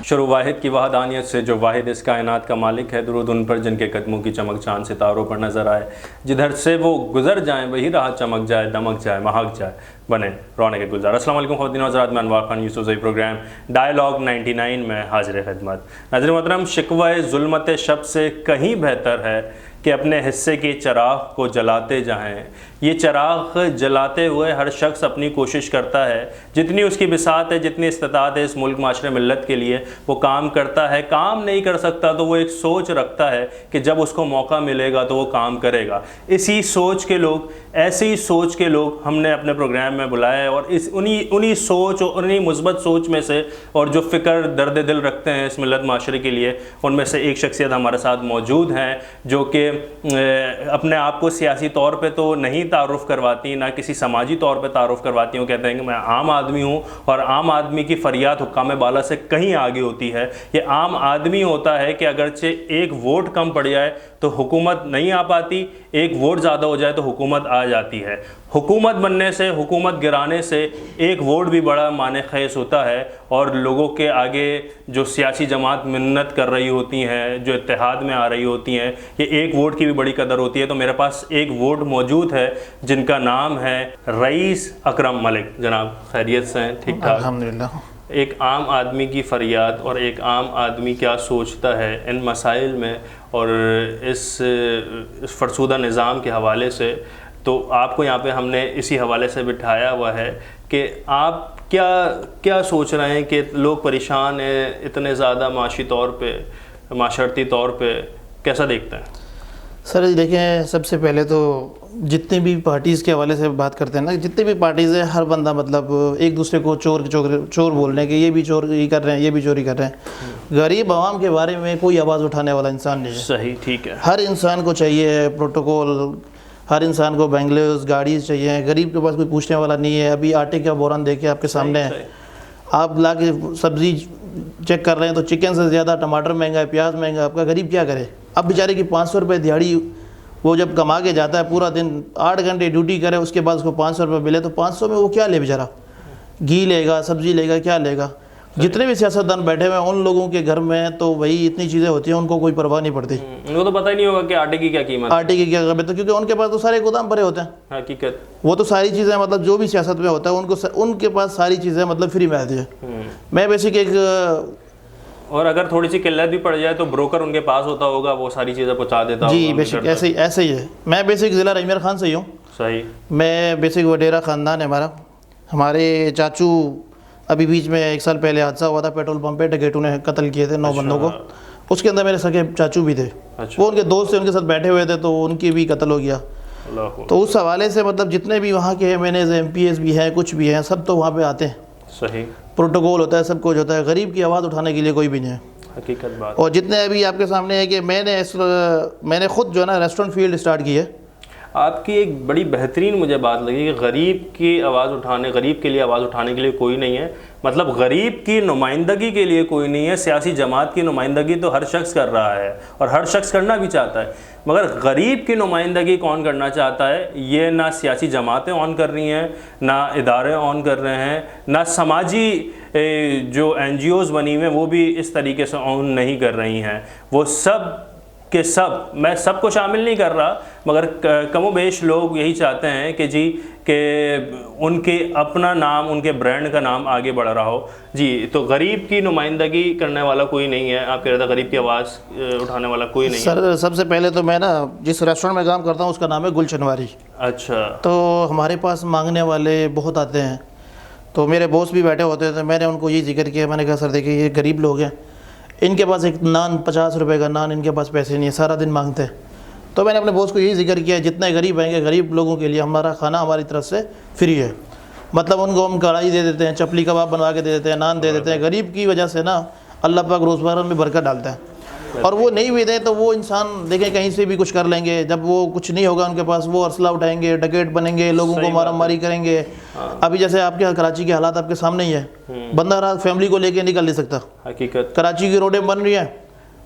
شروع واحد کی وحدانیت سے جو واحد اس کائنات کا مالک ہے، درود ان پر جن کے قدموں کی چمک چاند ستاروں پر نظر آئے، جدھر سے وہ گزر جائیں وہی راہ چمک جائے، دمک جائے، مہک جائے، بنے رونق گلزار۔ السلام علیکم خواتین و حضرات، میں انوار خان یوسف زئی پروگرام ڈائلاگ 99 میں حاضر خدمت۔ ناظرین محترم، شکوہ ظلمت شب سے کہیں بہتر ہے کہ اپنے حصے کی چراغ کو جلاتے جائیں۔ یہ چراغ جلاتے ہوئے ہر شخص اپنی کوشش کرتا ہے، جتنی اس کی بساط ہے، جتنی استطاعت ہے، اس ملک معاشرے ملت کے لیے وہ کام کرتا ہے۔ کام نہیں کر سکتا تو وہ ایک سوچ رکھتا ہے کہ جب اس کو موقع ملے گا تو وہ کام کرے گا۔ اسی سوچ کے لوگ، ایسی سوچ کے لوگ ہم نے اپنے پروگرام میں بلائے، اور انہی سوچ اور انہی مثبت سوچ میں سے، اور جو فکر درد دل رکھتے ہیں اس ملت معاشرے کے لیے، ان میں سے ایک شخصیت ہمارے ساتھ موجود ہیں جو کہ اپنے آپ کو سیاسی طور پہ تو نہیں تعارف کرواتی، نہ کسی سماجی طور پہ تعارف کرواتی ہوں، کہتے ہیں کہ میں عام آدمی ہوں، اور عام آدمی کی فریاد حکام بالا سے کہیں آگے ہوتی ہے۔ یہ عام آدمی ہوتا ہے کہ اگرچہ ایک ووٹ کم پڑ جائے تو حکومت نہیں آ پاتی، ایک ووٹ زیادہ ہو جائے تو حکومت آ جاتی ہے۔ حکومت بننے سے، حکومت گرانے سے ایک ووٹ بھی بڑا معنی خیز ہوتا ہے، اور لوگوں کے آگے جو سیاسی جماعت منت کر رہی ہوتی ہیں، جو اتحاد میں آ رہی ہوتی ہیں، یہ ایک ووٹ کی بھی بڑی قدر ہوتی ہے۔ تو میرے پاس ایک ووٹ موجود ہے جن کا نام ہے رئیس اکرم ملک۔ جناب خیریت سے ہیں؟ ٹھیک ٹھاک الحمدللہ۔ ایک عام آدمی کی فریاد اور ایک عام آدمی کیا سوچتا ہے ان مسائل میں اور اس فرسودہ نظام کے حوالے سے، تو آپ کو یہاں پہ ہم نے اسی حوالے سے بٹھایا ہوا ہے کہ آپ کیا سوچ رہے ہیں کہ لوگ پریشان ہیں اتنے زیادہ معاشی طور پہ، معاشرتی طور پہ، کیسا دیکھتے ہیں؟ سر دیکھیں، سب سے پہلے تو جتنے بھی پارٹیز کے حوالے سے بات کرتے ہیں نا، جتنے بھی پارٹیز ہیں، ہر بندہ مطلب ایک دوسرے کو چور بول رہے ہیں کہ یہ بھی چوری کر رہے ہیں، یہ بھی چوری کر رہے ہیں۔ غریب عوام کے بارے میں کوئی آواز اٹھانے والا انسان نہیں ہے۔ صحیح، ٹھیک ہے۔ ہر انسان کو چاہیے پروٹوکول، ہر انسان کو بینگلوز گاڑیز چاہیے۔ غریب کے پاس کوئی پوچھنے والا نہیں ہے۔ ابھی آٹے کا بوران دیکھیں آپ کے سامنے ہے، آپ لا کے سبزی چیک کر رہے ہیں تو چکن سے زیادہ ٹماٹر مہنگا ہے، پیاز مہنگا ہے۔ آپ کا غریب کیا کرے؟ اب بیچارے کی 500 روپے دیہڑی، وہ جب کما کے جاتا ہے پورا دن 8 گھنٹے ڈیوٹی کرے، اس کے بعد اس کو 500 روپے ملے تو 500 میں وہ کیا لے بیچارہ؟ گھی لے گا، سبزی لے گا، کیا لے گا؟ جتنے بھی سیاستدان بیٹھے ہوئے ہیں ان لوگوں کے گھر میں تو وہی اتنی چیزیں ہوتی ہیں، ان کو کوئی پرواہ نہیں پڑتی۔ ان کو تو پتہ ہی نہیں ہوگا کہ آٹے کی کیا قیمت ہے، آٹے کی کیا قیمت ہے، کیونکہ ان کے پاس تو سارے گودام بھرے ہوتے ہیں۔ حقیقت وہ تو ساری چیزیں مطلب جو بھی سیاست میں ہوتا ہے ان کے پاس ساری چیزیں مطلب فری میں آتی ہے۔ میں بیسک ایک، اور اگر تھوڑی سی قلت بھی پڑ جائے تو بروکر ان کے پاس ہوتا ہوگا، وہ ساری چیزیں پہنچا دیتا ہوگا۔ جی بیسک ایسے ہی ہے۔ میں بیسک ضلع رحمیر خان سے ہی ہوں۔ صحیح۔ میں بیسک وڈیرا خاندان ہے ہمارا۔ ہمارے چاچو، ابھی بیچ میں 1 سال پہلے حادثہ ہوا تھا پیٹرول پمپ پہ، ڈکیٹوں نے قتل کیے تھے 9 بندوں کو، اس کے اندر میرے سگے چاچو بھی تھے، وہ ان کے دوست تھے، ان کے ساتھ بیٹھے ہوئے تھے تو ان کی بھی قتل ہو گیا۔ تو اس حوالے سے مطلب جتنے بھی وہاں کے MNAs MPs بھی ہیں، کچھ بھی ہیں، سب تو وہاں پہ آتے ہیں۔ صحیح۔ پروٹوکول ہوتا ہے، سب کچھ ہوتا ہے، غریب کی آواز اٹھانے کے لیے کوئی بھی نہیں ہے۔ حقیقت بات۔ اور جتنے ابھی آپ کے سامنے ہے کہ میں نے خود جو ہے نا ریسٹورنٹ فیلڈ اسٹارٹ کی ہے۔ آپ کی ایک بڑی بہترین مجھے بات لگی کہ غریب کی آواز اٹھانے، غریب کے لیے آواز اٹھانے کے لیے کوئی نہیں ہے، مطلب غریب کی نمائندگی کے لیے کوئی نہیں ہے۔ سیاسی جماعت کی نمائندگی تو ہر شخص کر رہا ہے اور ہر شخص کرنا بھی چاہتا ہے، مگر غریب کی نمائندگی کون کرنا چاہتا ہے؟ یہ نہ سیاسی جماعتیں آن کر رہی ہیں، نہ ادارے آن کر رہے ہیں، نہ سماجی جو NGOs بنی ہوئے ہیں وہ بھی اس طریقے سے آن نہیں کر رہی ہیں۔ وہ سب کہ سب، میں سب کو شامل نہیں کر رہا، مگر کم و بیش لوگ یہی چاہتے ہیں کہ جی کہ ان کے اپنا نام، ان کے برانڈ کا نام آگے بڑھ رہا ہو۔ جی تو غریب کی نمائندگی کرنے والا کوئی نہیں ہے، آپ کہہ رہے تھے غریب کی آواز اٹھانے والا کوئی نہیں ہے۔ سر سب سے پہلے تو میں نا جس ریسٹورنٹ میں کام کرتا ہوں اس کا نام ہے گلشن واری۔ اچھا۔ تو ہمارے پاس مانگنے والے بہت آتے ہیں، تو میرے باس بھی بیٹھے ہوتے تھے، میں نے ان کو یہ ذکر کیا، میں نے کہا سر دیکھیے یہ غریب لوگ ہیں، ان کے پاس ایک نان 50 روپے کا نان، ان کے پاس پیسے نہیں ہیں، سارا دن مانگتے ہیں۔ تو میں نے اپنے باس کو یہی ذکر کیا جتنے غریب آئیں گے، غریب لوگوں کے لیے ہمارا کھانا ہماری طرف سے فری ہے، مطلب ان کو ہم کڑھائی دے دیتے ہیں، چپلی کباب بنوا کے دے دیتے ہیں، نان دے دیتے ہیں۔ غریب کی وجہ سے نا اللہ پاک روزگار میں برکت ڈالتا ہے، اور وہ نہیں بھی دیں تو وہ انسان دیکھیں کہیں سے بھی کچھ کر لیں گے، جب وہ کچھ نہیں ہوگا ان کے پاس وہ اسلحہ اٹھائیں گے، ڈکیٹ بنیں گے، لوگوں کو مارا ماری کریں گے۔ ابھی جیسے آپ کے کراچی کے حالات آپ کے سامنے ہی ہے، بندہ رات فیملی کو لے کے نکل نہیں سکتا۔ حقیقت۔ کراچی کی روڈیں بن رہی ہیں،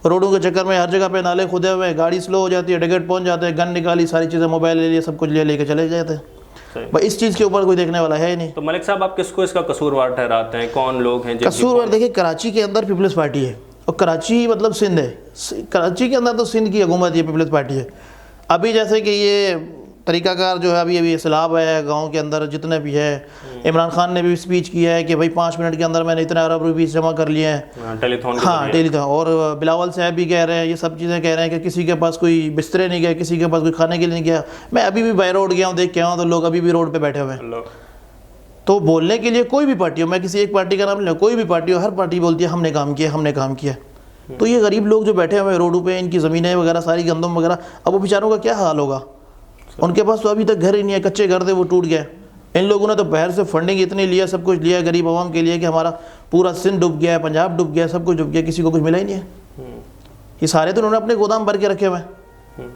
روڈوں کے چکر میں ہر جگہ پہ نالے کھدے ہوئے ہیں، گاڑی سلو ہو جاتی ہے، ڈکیٹ پہنچ جاتے ہیں، گن نکالی، ساری چیزیں موبائل لے لیے، سب کچھ لے کے چلے جاتے ہیں۔ بھائی اس چیز کے اوپر کوئی دیکھنے والا ہے ہی نہیں. تو ملک صاحب آپ کس کو اس کا قصوروار ٹھہراتے ہیں؟ کون لوگ ہیں قصوروار؟ دیکھیں کراچی کے اندر پیپلز پارٹی ہے اور کراچی مطلب سندھ ہے. کراچی کے اندر تو سندھ کی حکومت یہ پیپلز پارٹی ہے. ابھی جیسے کہ یہ طریقہ کار جو ہے ابھی سیلاب ہے گاؤں کے اندر جتنے بھی ہے, عمران خان نے بھی اسپیچ کیا ہے کہ بھائی 5 منٹ کے اندر میں نے اتنے ارب روپیز جمع کر لیے ہیں. ہاں ٹیلی تھون. اور بلاول صاحب بھی کہہ رہے ہیں, یہ سب چیزیں کہہ رہے ہیں کہ کسی کے پاس کوئی بسترے نہیں گئے, کسی کے پاس کوئی کھانے کے لیے نہیں گیا. میں ابھی بھی بائی روڈ گیا ہوں, دیکھ کے آؤں تو لوگ ابھی بھی روڈ پہ بیٹھے ہوئے ہیں. تو بولنے کے لیے کوئی بھی پارٹی ہو, میں کسی ایک پارٹی کا نام لوں, کوئی بھی پارٹی ہو, ہر پارٹی بولتی ہے ہم نے کام کیا, ہم نے کام کیا. تو یہ غریب لوگ جو بیٹھے ہوئے ہیں روڈوں پہ, ان کی زمینیں وغیرہ ساری گندم وغیرہ, اب وہ بیچاروں کا کیا حال ہوگا؟ ان کے پاس تو ابھی تک گھر ہی نہیں ہے, کچے گھر تھے وہ ٹوٹ گئے. ان لوگوں نے تو باہر سے فنڈنگ اتنی لیا, سب کچھ لیا غریب عوام کے لیے کہ ہمارا پورا سندھ ڈوب گیا ہے, پنجاب ڈوب گیا, سب کچھ ڈوب گیا, کسی کو کچھ ملا ہی نہیں ہے. یہ سارے تو انہوں نے اپنے گودام بھر کے رکھے ہوئے ہیں.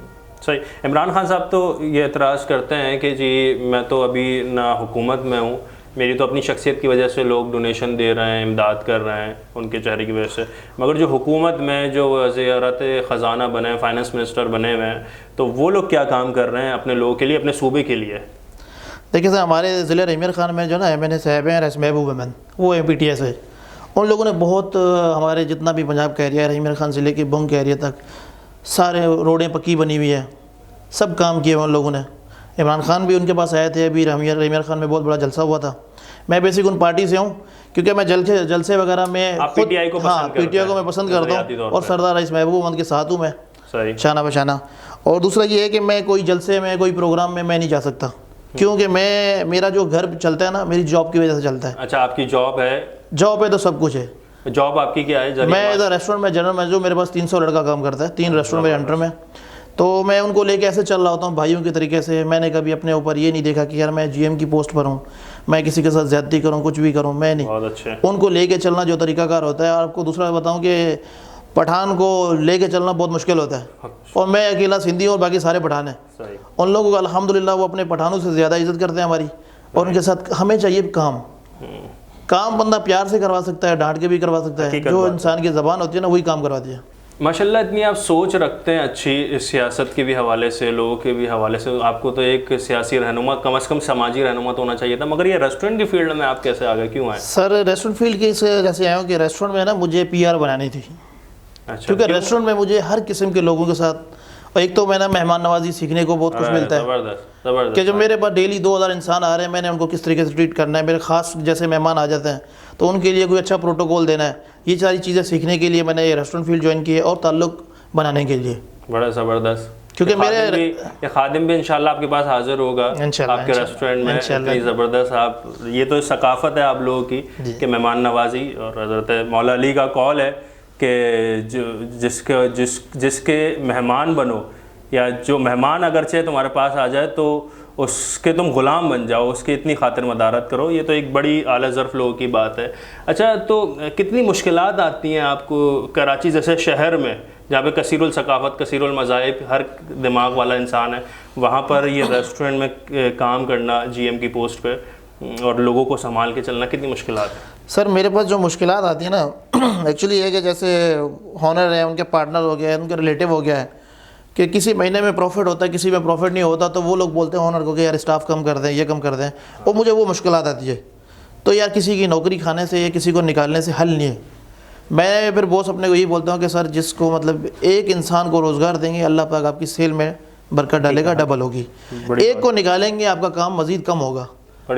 صحیح. عمران خان صاحب تو یہ اعتراض کرتے ہیں کہ جی میں تو ابھی نہ حکومت میں ہوں, میری تو اپنی شخصیت کی وجہ سے لوگ ڈونیشن دے رہے ہیں, امداد کر رہے ہیں ان کے چہرے کی وجہ سے, مگر جو حکومت میں جو وزارت خزانہ بنے ہیں, فائنانس منسٹر بنے ہوئے ہیں, تو وہ لوگ کیا کام کر رہے ہیں اپنے لوگوں کے لیے, اپنے صوبے کے لیے؟ دیکھیں سر, ہمارے ضلع رحمیر خان میں جو نا ایم این اے صاحب ہیں رئیس محبوب احمد, وہ ایم پی ٹی ایس ہے. ان لوگوں نے بہت ہمارے جتنا بھی پنجاب کا ایریا ہے, رحمیر خان ضلع کے بنگ کے ایریا تک سارے روڈیں پکی بنی ہوئی ہیں, سب کام کیے ان لوگوں نے. عمران خان بھی ان کے پاس آئے تھے, ابھی رحمیر خان میں بہت بڑا جلسہ ہوا تھا. میں بیسک ان پارٹی سے ہوں کیونکہ میں جلسے وغیرہ میں پی ٹی آئی کو میں پسند کرتا ہوں, اور سردار رئیس محبوب احمد کے ساتھ ہوں میں شانہ بشانہ. اور دوسرا یہ ہے کہ میں کوئی جلسے میں, کوئی پروگرام میں نہیں جا سکتا, کیونکہ میرا جو گھر چلتا ہے نا میری جاب کی وجہ سے چلتا ہے. اچھا, آپ کی جاب ہے؟ جاب ہے تو سب کچھ ہے. جاب آپ کی کیا ہے؟ میں ادھر ریسٹورنٹ میں جنرل مینیجر, میرے پاس 300 لڑکا کام کرتا ہے, 3 ریسٹورنٹ میرے انڈر میں. تو میں ان کو لے کے ایسے چل رہا ہوتا ہوں بھائیوں کے طریقے سے. میں نے کبھی اپنے اوپر یہ نہیں دیکھا کہ یار میں جی ایم کی پوسٹ پر ہوں, میں کسی کے ساتھ زیادتی کروں, کچھ بھی کروں, میں نہیں. بہت اچھے. ان کو لے کے چلنا جو طریقہ کار ہوتا ہے. آپ کو دوسرا بتاؤں کہ پٹھان کو لے کے چلنا بہت مشکل ہوتا ہے, اور میں اکیلا سندھی ہوں اور باقی سارے پٹھان ہیں. ان لوگوں کو الحمدللہ وہ اپنے پٹھانوں سے زیادہ عزت کرتے ہیں ہماری, اور ان کے ساتھ ہمیں چاہیے کام بندہ پیار سے کروا سکتا ہے, ڈانٹ کے بھی کروا سکتا ہے. جو انسان کی زبان ہوتی ہے نا وہی کام کرواتی ہے. ماشاءاللہ اتنی آپ سوچ رکھتے ہیں اچھی سیاست کے بھی حوالے سے, لوگوں کے بھی حوالے سے. آپ کو تو ایک سیاسی رہنما, کم از کم سماجی رہنما تو ہونا چاہیے تھا, مگر یہ ریسٹورنٹ کی فیلڈ میں آپ کیسے آگے, کیوں آئے؟ سر ریسٹورنٹ فیلڈ کی سے جیسے آیا ہوں کہ ریسٹورنٹ میں نا مجھے پی آر بنانی تھی. کیونکہ ریسٹورنٹ میں مجھے ہر قسم کے لوگوں کے ساتھ, اور ایک تو میں نا مہمان نوازی سیکھنے کو بہت کچھ ملتا ہے کہ جو میرے پاس ڈیلی 2000 انسان آ رہے ہیں, میں نے ان کو کس طریقے سے ٹریٹ کرنا ہے. میرے خاص جیسے مہمان آ جاتے ہیں تو ان کے لیے کوئی اچھا پروٹوکول دینا ہے. یہ ساری چیزیں سیکھنے کے لیے میں نے یہ ریسٹورنٹ فیلڈ جوائن کی ہے, اور تعلق بنانے کے لیے. بڑا زبردست. کیونکہ میرے خادم بھی انشاءاللہ آپ کے پاس حاضر ہوگا آپ کے ریسٹورنٹ میں. اتنی زبردست آپ, یہ تو ثقافت ہے آپ لوگوں کی کہ مہمان نوازی. اور حضرت مولا علی کا قول ہے کہ جس کے مہمان بنو, یا جو مہمان اگرچہ تمہارے پاس آ جائے تو اس کے تم غلام بن جاؤ, اس کی اتنی خاطر مدارت کرو. یہ تو ایک بڑی اعلیٰ ظرف لوگوں کی بات ہے. اچھا, تو کتنی مشکلات آتی ہیں آپ کو کراچی جیسے شہر میں, جہاں پہ کثیر الثقافت, کثیر المذاہب, ہر دماغ والا انسان ہے, وہاں پر یہ ریسٹورنٹ میں کام کرنا جی ایم کی پوسٹ پہ, اور لوگوں کو سنبھال کے چلنا, کتنی مشکلات ہیں؟ سر میرے پاس جو مشکلات آتی ہیں نا ایکچولی یہ کہ جیسے ہونر ہے, ان کے پارٹنر ہو گیا ہے, ان کے ریلیٹیو ہو گیا ہے, کہ کسی مہینے میں پروفٹ ہوتا ہے, کسی میں پروفٹ نہیں ہوتا, تو وہ لوگ بولتے ہیں ہونر کو کہ یار اسٹاف کم کر دیں, یہ کم کر دیں, اور مجھے وہ مشکلات آتی ہے. تو یار کسی کی نوکری کھانے سے یا کسی کو نکالنے سے حل نہیں ہے. میں پھر بوس اپنے کو یہی بولتا ہوں کہ سر جس کو مطلب ایک انسان کو روزگار دیں گے, اللہ پاک آپ کی سیل میں برکت ڈالے گا, ڈبل ہوگی. ایک کو نکالیں گے آپ کا کام مزید کم ہوگا.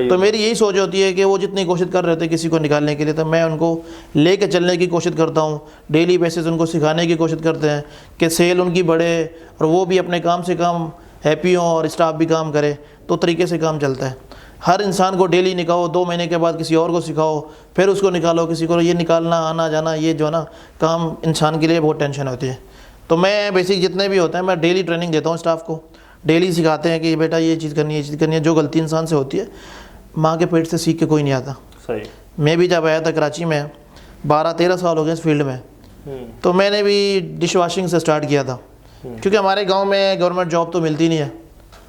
تو میری یہی سوچ ہوتی ہے کہ وہ جتنی کوشش کر رہے تھے کسی کو نکالنے کے لیے, تو میں ان کو لے کے چلنے کی کوشش کرتا ہوں. ڈیلی بیسس ان کو سکھانے کی کوشش کرتے ہیں کہ سیل ان کی بڑھے, اور وہ بھی اپنے کام سے کام ہیپی ہوں, اور اسٹاف بھی کام کرے. تو طریقے سے کام چلتا ہے. ہر انسان کو ڈیلی نکالو, 2 مہینے کے بعد کسی اور کو سکھاؤ, پھر اس کو نکالو, کسی کو یہ نکالنا آنا جانا, یہ جو ہے نا کام انسان کے لیے بہت ٹینشن ہوتی ہے. تو میں بیسک جتنے بھی ہوتے ہیں میں ڈیلی ٹریننگ دیتا ہوں اسٹاف کو. ڈیلی سکھاتے ہیں کہ بیٹا یہ چیز کرنی ہے, یہ چیز کرنی ہے. جو غلطی انسان سے ہوتی ہے ماں کے پیٹ سے سیکھ کے کوئی نہیں آتا. صحیح. میں بھی جب آیا تھا کراچی میں 12-13 سال ہو گئے اس فیلڈ میں, تو میں نے بھی ڈش واشنگ سے سٹارٹ کیا تھا, کیونکہ ہمارے گاؤں میں گورنمنٹ جاب تو ملتی نہیں ہے.